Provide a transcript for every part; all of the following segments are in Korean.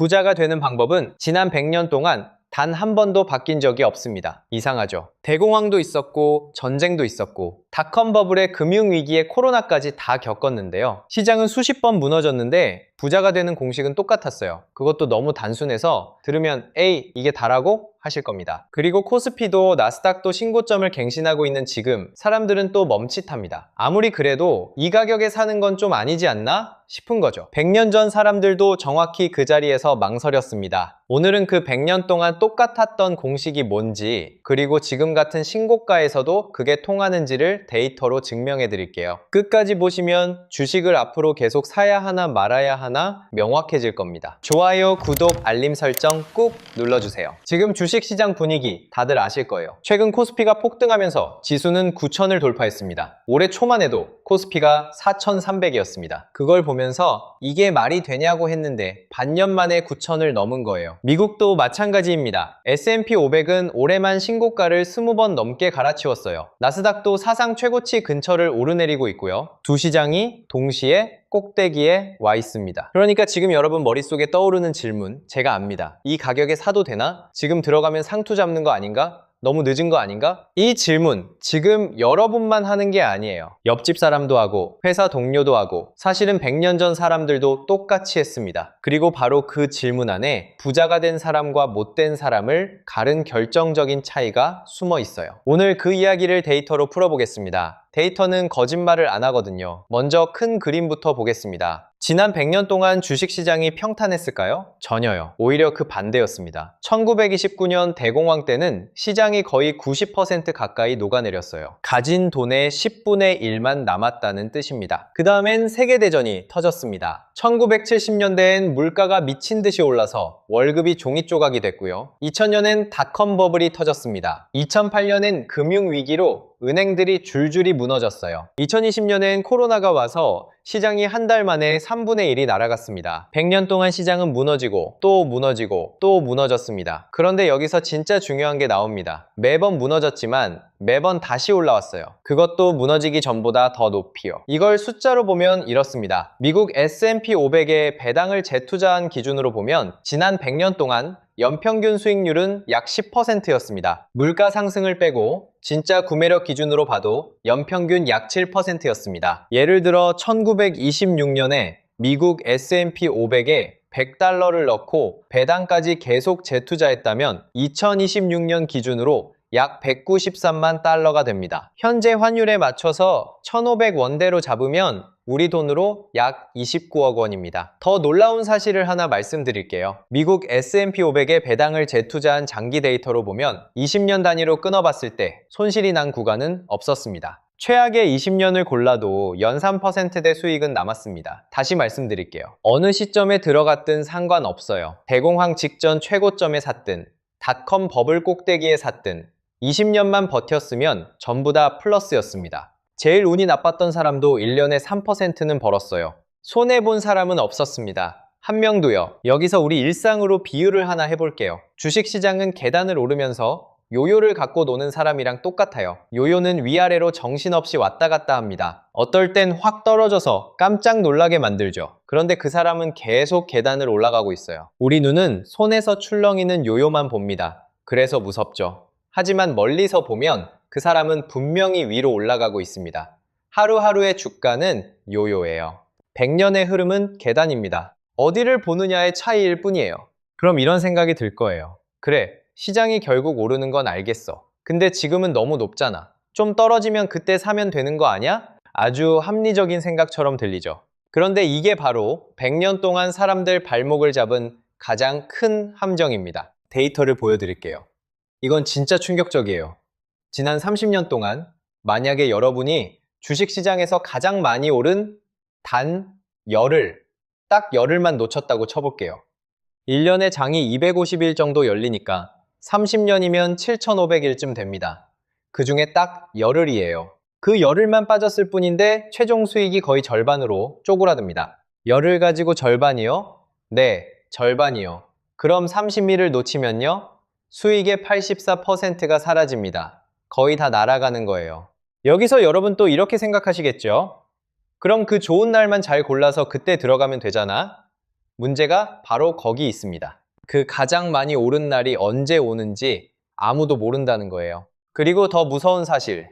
부자가 되는 방법은 지난 100년 동안 단 한 번도 바뀐 적이 없습니다. 이상하죠? 대공황도 있었고 전쟁도 있었고 닷컴 버블의 금융위기에 코로나까지 다 겪었는데요. 시장은 수십 번 무너졌는데 부자가 되는 공식은 똑같았어요. 그것도 너무 단순해서 들으면 에이 이게 다라고? 하실 겁니다. 그리고 코스피도 나스닥도 신고점을 갱신하고 있는 지금 사람들은 또 멈칫합니다. 아무리 그래도 이 가격에 사는 건 좀 아니지 않나? 싶은 거죠. 100년 전 사람들도 정확히 그 자리에서 망설였습니다. 오늘은 그 100년 동안 똑같았던 공식이 뭔지 그리고 지금 같은 신고가에서도 그게 통하는지를 데이터로 증명해 드릴게요. 끝까지 보시면 주식을 앞으로 계속 사야 하나 말아야 하나 명확해질 겁니다. 좋아요, 구독, 알림 설정 꾹 눌러주세요. 지금 주식시장 분위기 다들 아실 거예요. 최근 코스피가 폭등하면서 지수는 9,000을 돌파했습니다. 올해 초만 해도 코스피가 4,300이었습니다. 그걸 보면서 이게 말이 되냐고 했는데 반년 만에 9,000을 넘은 거예요. 미국도 마찬가지입니다. S&P 500은 올해만 신고가를 20번 넘게 갈아치웠어요. 나스닥도 사상 최고치 근처를 오르내리고 있고요. 두 시장이 동시에 꼭대기에 와 있습니다. 그러니까 지금 여러분 머릿속에 떠오르는 질문 제가 압니다. 이 가격에 사도 되나? 지금 들어가면 상투 잡는 거 아닌가? 너무 늦은 거 아닌가? 이 질문 지금 여러분만 하는 게 아니에요. 옆집 사람도 하고 회사 동료도 하고 사실은 100년 전 사람들도 똑같이 했습니다. 그리고 바로 그 질문 안에 부자가 된 사람과 못된 사람을 가른 결정적인 차이가 숨어 있어요. 오늘 그 이야기를 데이터로 풀어보겠습니다. 데이터는 거짓말을 안 하거든요. 먼저 큰 그림부터 보겠습니다. 지난 100년 동안 주식시장이 평탄했을까요? 전혀요. 오히려 그 반대였습니다. 1929년 대공황 때는 시장이 거의 90% 가까이 녹아내렸어요. 가진 돈의 10분의 1만 남았다는 뜻입니다. 그 다음엔 세계대전이 터졌습니다. 1970년대엔 물가가 미친 듯이 올라서 월급이 종이 조각이 됐고요. 2000년엔 닷컴 버블이 터졌습니다. 2008년엔 금융위기로 은행들이 줄줄이 무너졌어요. 2020년엔 코로나가 와서 시장이 한 달 만에 3분의 1이 날아갔습니다. 100년 동안 시장은 무너지고 또 무너지고 또 무너졌습니다. 그런데 여기서 진짜 중요한 게 나옵니다. 매번 무너졌지만 매번 다시 올라왔어요. 그것도 무너지기 전보다 더 높이요. 이걸 숫자로 보면 이렇습니다. 미국 S&P 500에 배당을 재투자한 기준으로 보면 지난 100년 동안 연평균 수익률은 약 10%였습니다. 물가 상승을 빼고 진짜 구매력 기준으로 봐도 연평균 약 7%였습니다. 예를 들어 1926년에 미국 S&P 500에 $100를 넣고 배당까지 계속 재투자했다면 2026년 기준으로 약 193만 달러가 됩니다. 현재 환율에 맞춰서 1,500원대로 잡으면 우리 돈으로 약 29억 원입니다. 더 놀라운 사실을 하나 말씀드릴게요. 미국 S&P 500에 배당을 재투자한 장기 데이터로 보면 20년 단위로 끊어봤을 때 손실이 난 구간은 없었습니다. 최악의 20년을 골라도 연 3%대 수익은 남았습니다. 다시 말씀드릴게요. 어느 시점에 들어갔든 상관없어요. 대공황 직전 최고점에 샀든 닷컴 버블 꼭대기에 샀든 20년만 버텼으면 전부 다 플러스였습니다. 제일 운이 나빴던 사람도 1년에 3%는 벌었어요. 손해본 사람은 없었습니다. 한 명도요. 여기서 우리 일상으로 비유를 하나 해볼게요. 주식시장은 계단을 오르면서 요요를 갖고 노는 사람이랑 똑같아요. 요요는 위아래로 정신없이 왔다 갔다 합니다. 어떨 땐 확 떨어져서 깜짝 놀라게 만들죠. 그런데 그 사람은 계속 계단을 올라가고 있어요. 우리 눈은 손에서 출렁이는 요요만 봅니다. 그래서 무섭죠. 하지만 멀리서 보면 그 사람은 분명히 위로 올라가고 있습니다. 하루하루의 주가는 요요예요. 100년의 흐름은 계단입니다. 어디를 보느냐의 차이일 뿐이에요. 그럼 이런 생각이 들 거예요. 그래, 시장이 결국 오르는 건 알겠어. 근데 지금은 너무 높잖아. 좀 떨어지면 그때 사면 되는 거 아니야? 아주 합리적인 생각처럼 들리죠. 그런데 이게 바로 100년 동안 사람들 발목을 잡은 가장 큰 함정입니다. 데이터를 보여드릴게요. 이건 진짜 충격적이에요. 지난 30년 동안 만약에 여러분이 주식시장에서 가장 많이 오른 단 열흘, 딱 열흘만 놓쳤다고 쳐볼게요. 1년에 장이 250일 정도 열리니까 30년이면 7,500일쯤 됩니다. 그 중에 딱 열흘이에요. 그 열흘만 빠졌을 뿐인데 최종 수익이 거의 절반으로 쪼그라듭니다. 열흘 가지고 절반이요? 네, 절반이요. 그럼 30일을 놓치면요? 수익의 84%가 사라집니다. 거의 다 날아가는 거예요. 여기서 여러분 또 이렇게 생각하시겠죠? 그럼 그 좋은 날만 잘 골라서 그때 들어가면 되잖아? 문제가 바로 거기 있습니다. 그 가장 많이 오른 날이 언제 오는지 아무도 모른다는 거예요. 그리고 더 무서운 사실,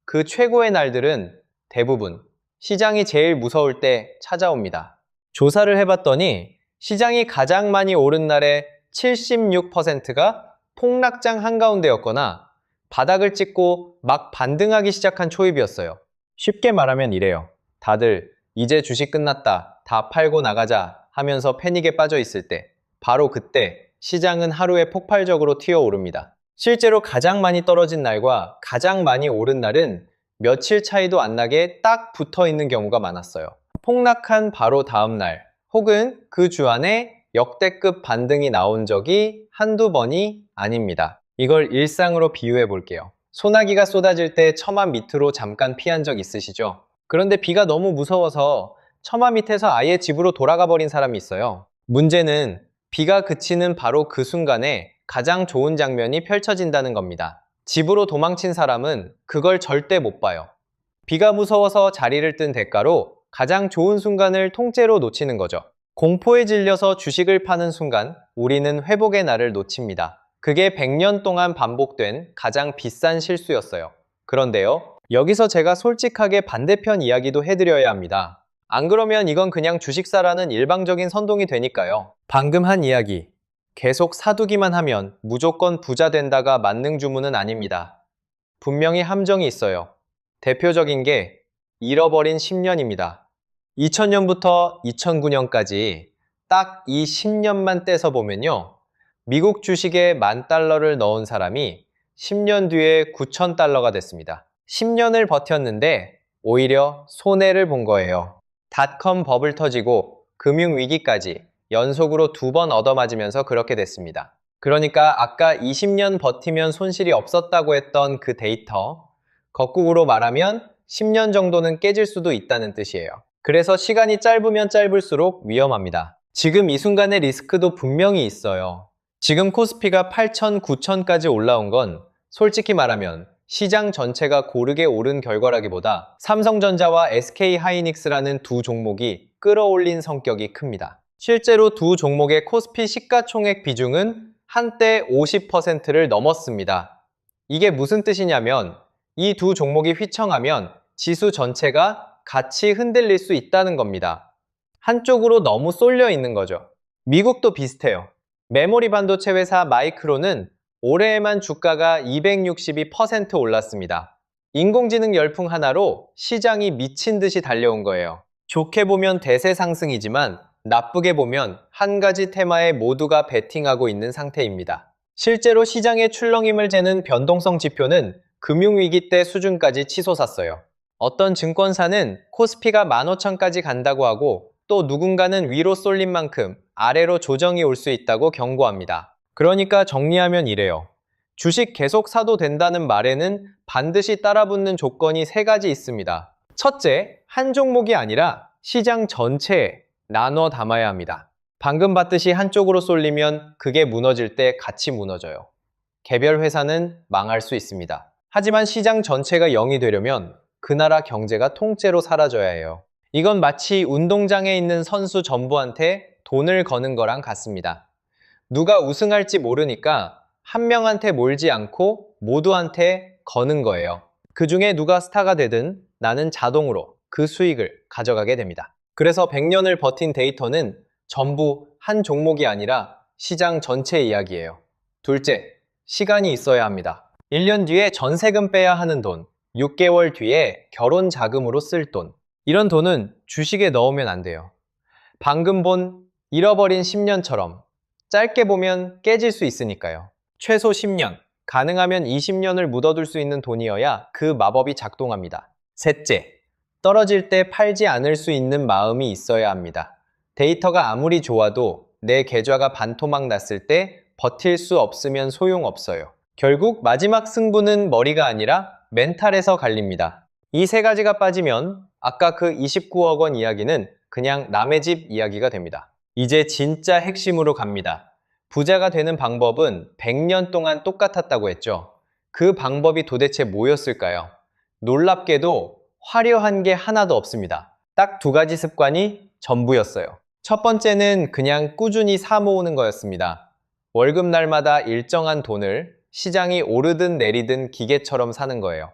그 최고의 날들은 대부분 시장이 제일 무서울 때 찾아옵니다. 조사를 해봤더니 시장이 가장 많이 오른 날의 76%가 폭락장 한가운데였거나 바닥을 찍고 막 반등하기 시작한 초입이었어요. 쉽게 말하면 이래요. 다들 이제 주식 끝났다, 다 팔고 나가자 하면서 패닉에 빠져 있을 때, 바로 그때 시장은 하루에 폭발적으로 튀어오릅니다. 실제로 가장 많이 떨어진 날과 가장 많이 오른 날은 며칠 차이도 안 나게 딱 붙어 있는 경우가 많았어요. 폭락한 바로 다음 날, 혹은 그 주 안에 역대급 반등이 나온 적이 한두 번이 아닙니다. 이걸 일상으로 비유해 볼게요. 소나기가 쏟아질 때 처마 밑으로 잠깐 피한 적 있으시죠? 그런데 비가 너무 무서워서 처마 밑에서 아예 집으로 돌아가 버린 사람이 있어요. 문제는 비가 그치는 바로 그 순간에 가장 좋은 장면이 펼쳐진다는 겁니다. 집으로 도망친 사람은 그걸 절대 못 봐요. 비가 무서워서 자리를 뜬 대가로 가장 좋은 순간을 통째로 놓치는 거죠. 공포에 질려서 주식을 파는 순간 우리는 회복의 날을 놓칩니다. 그게 100년 동안 반복된 가장 비싼 실수였어요. 그런데요, 여기서 제가 솔직하게 반대편 이야기도 해드려야 합니다. 안 그러면 이건 그냥 주식 사라는 일방적인 선동이 되니까요. 방금 한 이야기, 계속 사두기만 하면 무조건 부자 된다가 만능 주문은 아닙니다. 분명히 함정이 있어요. 대표적인 게 잃어버린 10년입니다. 2000년부터 2009년까지 딱 이 10년만 떼서 보면요, 미국 주식에 $10,000를 넣은 사람이 10년 뒤에 $9,000가 됐습니다. 10년을 버텼는데 오히려 손해를 본 거예요. 닷컴 버블 터지고 금융위기까지 연속으로 2번 얻어맞으면서 그렇게 됐습니다. 그러니까 아까 20년 버티면 손실이 없었다고 했던 그 데이터, 거꾸로 말하면 10년 정도는 깨질 수도 있다는 뜻이에요. 그래서 시간이 짧으면 짧을수록 위험합니다. 지금 이 순간의 리스크도 분명히 있어요. 지금 코스피가 8,000, 9,000까지 올라온 건 솔직히 말하면 시장 전체가 고르게 오른 결과라기보다 삼성전자와 SK하이닉스라는 두 종목이 끌어올린 성격이 큽니다. 실제로 두 종목의 코스피 시가총액 비중은 한때 50%를 넘었습니다. 이게 무슨 뜻이냐면 이 두 종목이 휘청하면 지수 전체가 같이 흔들릴 수 있다는 겁니다. 한쪽으로 너무 쏠려 있는 거죠. 미국도 비슷해요. 메모리 반도체 회사 마이크론은 올해에만 주가가 262% 올랐습니다. 인공지능 열풍 하나로 시장이 미친 듯이 달려온 거예요. 좋게 보면 대세 상승이지만 나쁘게 보면 한 가지 테마에 모두가 베팅하고 있는 상태입니다. 실제로 시장의 출렁임을 재는 변동성 지표는 금융위기 때 수준까지 치솟았어요. 어떤 증권사는 코스피가 15,000까지 간다고 하고 또 누군가는 위로 쏠린 만큼 아래로 조정이 올 수 있다고 경고합니다. 그러니까 정리하면 이래요. 주식 계속 사도 된다는 말에는 반드시 따라붙는 조건이 3가지 있습니다. 첫째, 한 종목이 아니라 시장 전체에 나눠 담아야 합니다. 방금 봤듯이 한쪽으로 쏠리면 그게 무너질 때 같이 무너져요. 개별 회사는 망할 수 있습니다. 하지만 시장 전체가 0이 되려면 그 나라 경제가 통째로 사라져야 해요. 이건 마치 운동장에 있는 선수 전부한테 돈을 거는 거랑 같습니다. 누가 우승할지 모르니까 한 명한테 몰지 않고 모두한테 거는 거예요. 그 중에 누가 스타가 되든 나는 자동으로 그 수익을 가져가게 됩니다. 그래서 100년을 버틴 데이터는 전부 한 종목이 아니라 시장 전체 이야기예요. 둘째, 시간이 있어야 합니다. 1년 뒤에 전세금 빼야 하는 돈, 6개월 뒤에 결혼 자금으로 쓸 돈, 이런 돈은 주식에 넣으면 안 돼요. 방금 본 잃어버린 10년처럼 짧게 보면 깨질 수 있으니까요. 최소 10년, 가능하면 20년을 묻어둘 수 있는 돈이어야 그 마법이 작동합니다. 셋째, 떨어질 때 팔지 않을 수 있는 마음이 있어야 합니다. 데이터가 아무리 좋아도 내 계좌가 반토막 났을 때 버틸 수 없으면 소용없어요. 결국 마지막 승부는 머리가 아니라 멘탈에서 갈립니다. 이 3가지가 빠지면 아까 그 29억 원 이야기는 그냥 남의 집 이야기가 됩니다. 이제 진짜 핵심으로 갑니다. 부자가 되는 방법은 100년 동안 똑같았다고 했죠. 그 방법이 도대체 뭐였을까요? 놀랍게도 화려한 게 하나도 없습니다. 딱 2가지 습관이 전부였어요. 첫 번째는 그냥 꾸준히 사 모으는 거였습니다. 월급날마다 일정한 돈을 시장이 오르든 내리든 기계처럼 사는 거예요.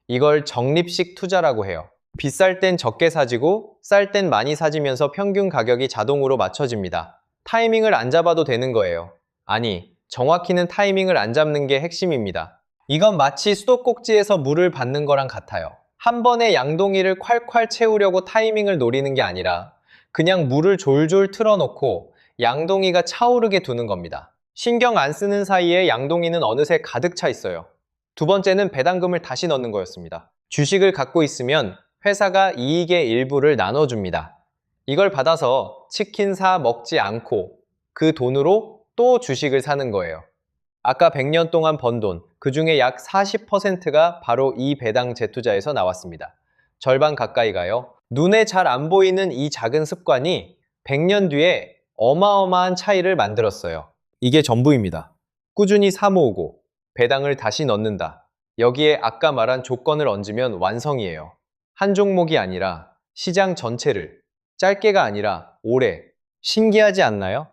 이걸 적립식 투자라고 해요. 비쌀 땐 적게 사지고 쌀 땐 많이 사지면서 평균 가격이 자동으로 맞춰집니다. 타이밍을 안 잡아도 되는 거예요. 아니, 정확히는 타이밍을 안 잡는 게 핵심입니다. 이건 마치 수도꼭지에서 물을 받는 거랑 같아요. 한 번에 양동이를 콸콸 채우려고 타이밍을 노리는 게 아니라 그냥 물을 졸졸 틀어놓고 양동이가 차오르게 두는 겁니다. 신경 안 쓰는 사이에 양동이는 어느새 가득 차 있어요. 두 번째는 배당금을 다시 넣는 거였습니다. 주식을 갖고 있으면 회사가 이익의 일부를 나눠줍니다. 이걸 받아서 치킨 사 먹지 않고 그 돈으로 또 주식을 사는 거예요. 아까 100년 동안 번 돈, 그 중에 약 40%가 바로 이 배당 재투자에서 나왔습니다. 절반 가까이 가요. 눈에 잘 안 보이는 이 작은 습관이 100년 뒤에 어마어마한 차이를 만들었어요. 이게 전부입니다. 꾸준히 사 모으고 배당을 다시 넣는다. 여기에 아까 말한 조건을 얹으면 완성이에요. 한 종목이 아니라 시장 전체를, 짧게가 아니라 오래. 신기하지 않나요?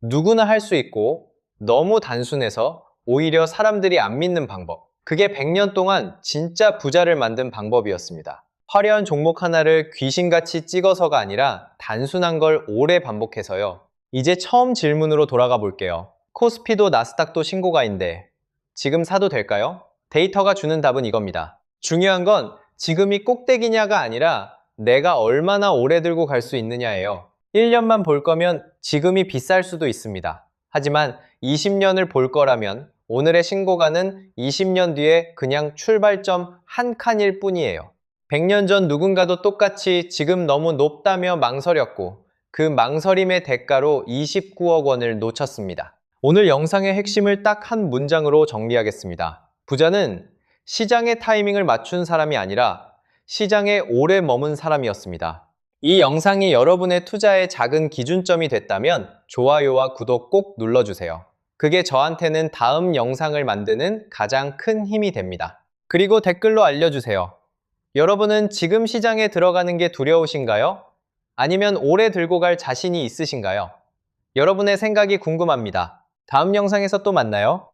누구나 할 수 있고 너무 단순해서 오히려 사람들이 안 믿는 방법. 그게 100년 동안 진짜 부자를 만든 방법이었습니다. 화려한 종목 하나를 귀신같이 찍어서가 아니라 단순한 걸 오래 반복해서요. 이제 처음 질문으로 돌아가 볼게요. 코스피도 나스닥도 신고가인데 지금 사도 될까요? 데이터가 주는 답은 이겁니다. 중요한 건 지금이 꼭대기냐가 아니라 내가 얼마나 오래 들고 갈 수 있느냐예요. 1년만 볼 거면 지금이 비쌀 수도 있습니다. 하지만 20년을 볼 거라면 오늘의 신고가는 20년 뒤에 그냥 출발점 한 칸일 뿐이에요. 100년 전 누군가도 똑같이 지금 너무 높다며 망설였고 그 망설임의 대가로 29억 원을 놓쳤습니다. 오늘 영상의 핵심을 딱 한 문장으로 정리하겠습니다. 부자는 시장의 타이밍을 맞춘 사람이 아니라 시장에 오래 머문 사람이었습니다. 이 영상이 여러분의 투자의 작은 기준점이 됐다면 좋아요와 구독 꼭 눌러주세요. 그게 저한테는 다음 영상을 만드는 가장 큰 힘이 됩니다. 그리고 댓글로 알려주세요. 여러분은 지금 시장에 들어가는 게 두려우신가요? 아니면 오래 들고 갈 자신이 있으신가요? 여러분의 생각이 궁금합니다. 다음 영상에서 또 만나요.